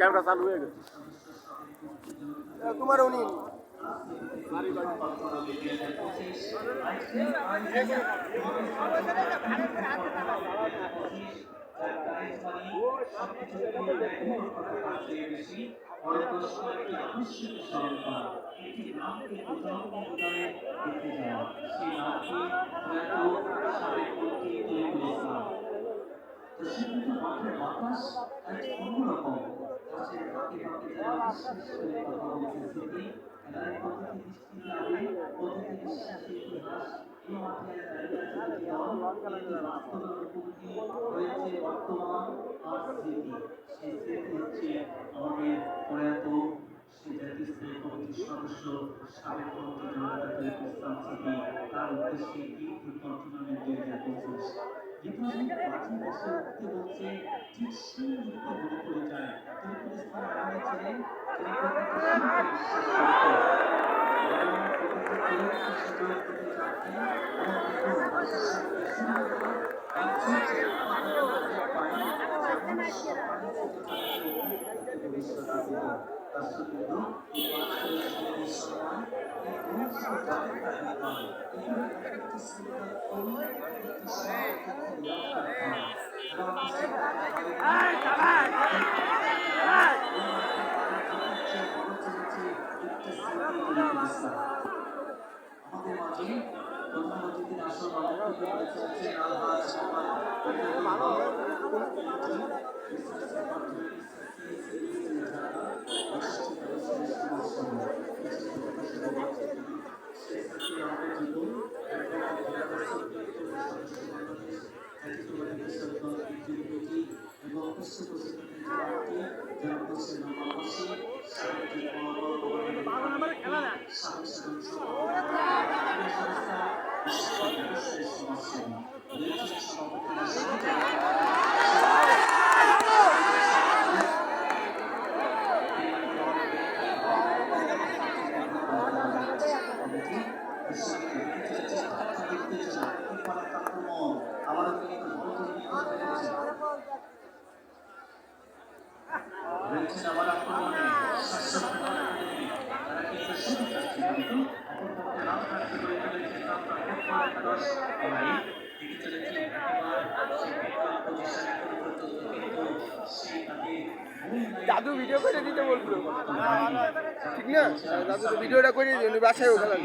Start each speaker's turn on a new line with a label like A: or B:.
A: camera চালু হয়ে গেছে তোমার উনি
B: বাতাস অন্যরকম গাছের ফাঁকে ফাঁকে যারা নিঃশ্বাস করে কথা বলছে স্মৃতি এবারে প্রতিটি দৃষ্টিতে আগে প্রতিটি নিঃশ্বাসের ইতিহাস এই মাঠে দাঁড়িয়ে আছে দুটি দল কিন্তু বাস্তবের মুখোমুখি হয়েছে বর্তমান আর স্মৃতি সেই স্মৃতি হচ্ছে আমাদের প্রয়াত সেই জাতীয় স্থায়ী কমিটির সদস্য সাবেক মন্ত্রী জনতা তরিকুল ইসলাম স্মৃতি তার উদ্দেশ্যে গীত ফুটবল টুর্নামেন্ট 2025 যেখানে বাজি বসে উঠতে বলছে ঠিক সেই মুহূর্তে মনে পড়ে যায় তরিকুল ইসলাম এমন ছিলেন যিনি প্রতিটি শিল্পে বিশ্বাস করতেন এবং প্রতিটি তরুণকে সুযোগ দিতে চাইতেন এবং দেখুন বাসের সঙ্গে সুন্দর একজনকে পাই যেমন সবাই ছোট ছোট ভবিষ্যতে দেব রাষ্ট্র কিন্তু এই 5 বছরের সময় এই গুণসহ যাদের দাবি করে এগুলো একটি সিনেমা কমিয়ে একটি আমাদের মাঝে প্রধান অতিথির আসন অলঙ্কৃত করে চলছেন আলহাজ
A: দাদু ভিডিও করে দিতে বললো ঠিক না দাদু তো ভিডিওটা করে দিই উনি বাসায় ওখানে